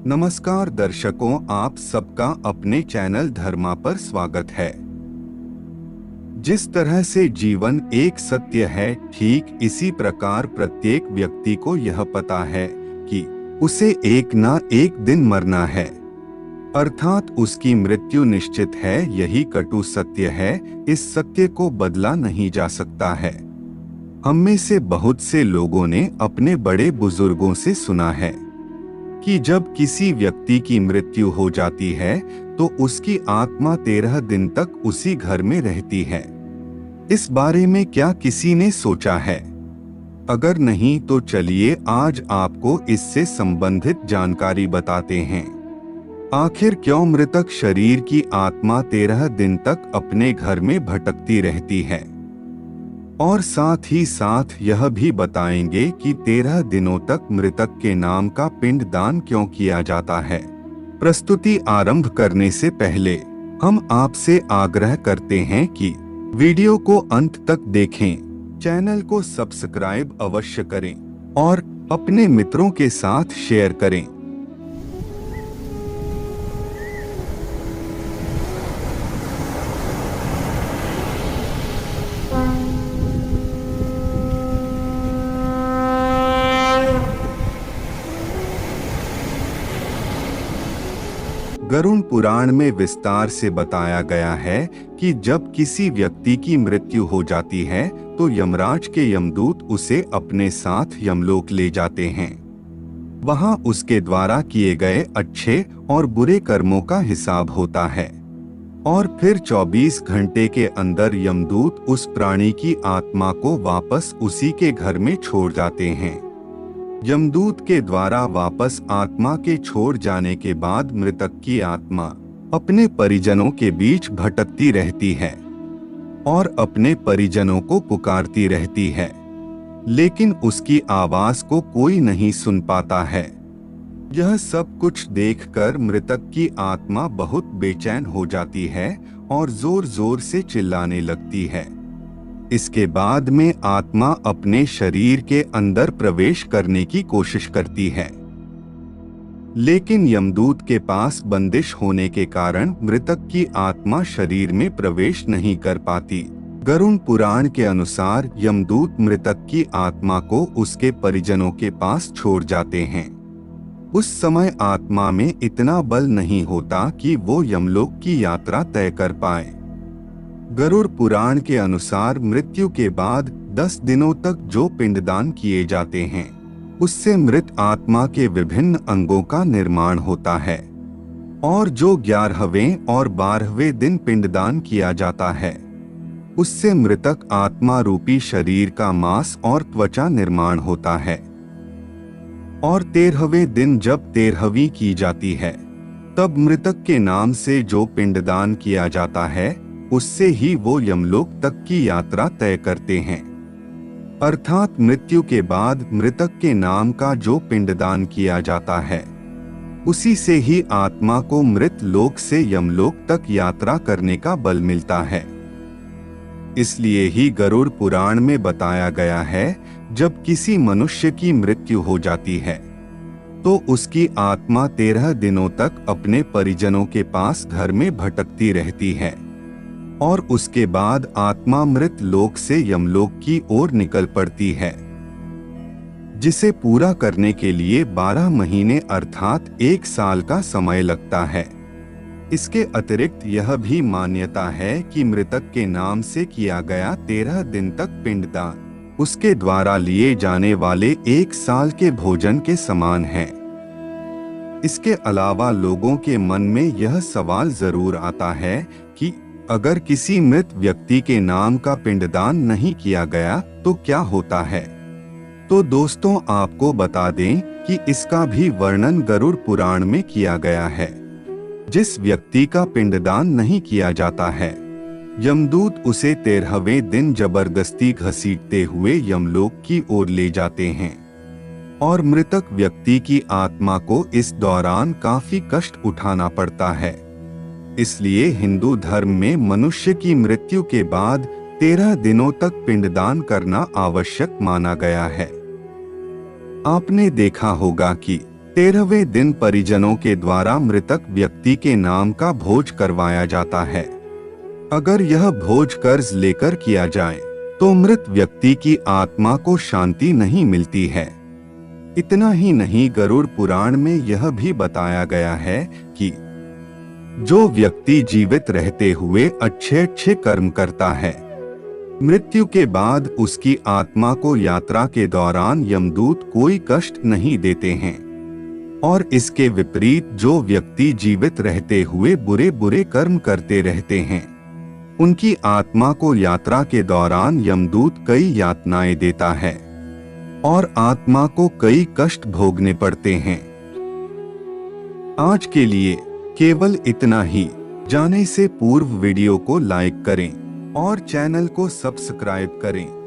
नमस्कार दर्शकों, आप सबका अपने चैनल धर्मा पर स्वागत है। जिस तरह से जीवन एक सत्य है, ठीक इसी प्रकार प्रत्येक व्यक्ति को यह पता है कि उसे एक ना एक दिन मरना है, अर्थात उसकी मृत्यु निश्चित है। यही कटु सत्य है, इस सत्य को बदला नहीं जा सकता है। हम में से बहुत से लोगों ने अपने बड़े बुजुर्गों से सुना है कि जब किसी व्यक्ति की मृत्यु हो जाती है तो उसकी आत्मा 13 दिन तक उसी घर में रहती है। इस बारे में क्या किसी ने सोचा है? अगर नहीं तो चलिए आज आपको इससे संबंधित जानकारी बताते हैं। आखिर क्यों मृतक शरीर की आत्मा 13 दिन तक अपने घर में भटकती रहती है, और साथ ही साथ यह भी बताएंगे कि 13 दिनों तक मृतक के नाम का पिंडदान क्यों किया जाता है। प्रस्तुति आरंभ करने से पहले हम आपसे आग्रह करते हैं कि वीडियो को अंत तक देखें, चैनल को सब्सक्राइब अवश्य करें और अपने मित्रों के साथ शेयर करें। गरुड़ पुराण में विस्तार से बताया गया है कि जब किसी व्यक्ति की मृत्यु हो जाती है तो यमराज के यमदूत उसे अपने साथ यमलोक ले जाते हैं। वहां उसके द्वारा किए गए अच्छे और बुरे कर्मों का हिसाब होता है और फिर 24 घंटे के अंदर यमदूत उस प्राणी की आत्मा को वापस उसी के घर में छोड़ जाते हैं। यमदूत के द्वारा वापस आत्मा के छोड़ जाने के बाद मृतक की आत्मा अपने परिजनों के बीच भटकती रहती है और अपने परिजनों को पुकारती रहती है, लेकिन उसकी आवाज को कोई नहीं सुन पाता है। यह सब कुछ देखकर मृतक की आत्मा बहुत बेचैन हो जाती है और जोर जोर से चिल्लाने लगती है। इसके बाद में आत्मा अपने शरीर के अंदर प्रवेश करने की कोशिश करती है, लेकिन यमदूत के पास बंदिश होने के कारण मृतक की आत्मा शरीर में प्रवेश नहीं कर पाती। गरुड़ पुराण के अनुसार यमदूत मृतक की आत्मा को उसके परिजनों के पास छोड़ जाते हैं। उस समय आत्मा में इतना बल नहीं होता कि वो यमलोक की यात्रा तय कर पाए। गरुड़ पुराण के अनुसार मृत्यु के बाद 10 दिनों तक जो पिंडदान किए जाते हैं उससे मृत आत्मा के विभिन्न अंगों का निर्माण होता है, और जो 11वें और 12वें दिन पिंडदान किया जाता है उससे मृतक आत्मा रूपी शरीर का मांस और त्वचा निर्माण होता है। और 13वें दिन जब 13वीं की जाती है तब मृतक के नाम से जो पिंडदान किया जाता है उससे ही वो यमलोक तक की यात्रा तय करते हैं। अर्थात मृत्यु के बाद मृतक के नाम का जो पिंडदान किया जाता है उसी से ही आत्मा को मृत लोक से यमलोक तक यात्रा करने का बल मिलता है। इसलिए ही गरुड़ पुराण में बताया गया है, जब किसी मनुष्य की मृत्यु हो जाती है तो उसकी आत्मा 13 दिनों तक अपने परिजनों के पास घर में भटकती रहती है और उसके बाद आत्मा मृत लोक से यमलोक की ओर निकल पड़ती है, जिसे पूरा करने के लिए 12 महीने अर्थात 1 साल का समय लगता है। इसके अतिरिक्त यह भी मान्यता है कि मृतक के नाम से किया गया 13 दिन तक पिंडदान उसके द्वारा लिए जाने वाले 1 साल के भोजन के समान है। इसके अलावा लोगों के मन में यह सवाल जरूर आता है कि अगर किसी मृत व्यक्ति के नाम का पिंडदान नहीं किया गया तो क्या होता है। तो दोस्तों, आपको बता दें कि इसका भी वर्णन गरुड़ पुराण में किया गया है। जिस व्यक्ति का पिंडदान नहीं किया जाता है, यमदूत उसे 13वें दिन जबरदस्ती घसीटते हुए यमलोक की ओर ले जाते हैं और मृतक व्यक्ति की आत्मा को इस दौरान काफी कष्ट उठाना पड़ता है। इसलिए हिंदू धर्म में मनुष्य की मृत्यु के बाद 13 दिनों तक पिंडदान करना आवश्यक माना गया है। आपने देखा होगा कि 13वें दिन परिजनों के द्वारा मृतक व्यक्ति के नाम का भोज करवाया जाता है। अगर यह भोज कर्ज लेकर किया जाए तो मृत व्यक्ति की आत्मा को शांति नहीं मिलती है। इतना ही नहीं, गरुड़ पुराण में यह भी बताया गया है कि जो व्यक्ति जीवित रहते हुए अच्छे अच्छे कर्म करता है, मृत्यु के बाद उसकी आत्मा को यात्रा के दौरान यमदूत कोई कष्ट नहीं देते हैं। और इसके विपरीत जो व्यक्ति जीवित रहते हुए बुरे बुरे कर्म करते रहते हैं, उनकी आत्मा को यात्रा के दौरान यमदूत कई यातनाएं देता है और आत्मा को कई कष्ट भोगने पड़ते हैं। आज के लिए केवल इतना ही। जाने से पूर्व वीडियो को लाइक करें और चैनल को सब्सक्राइब करें।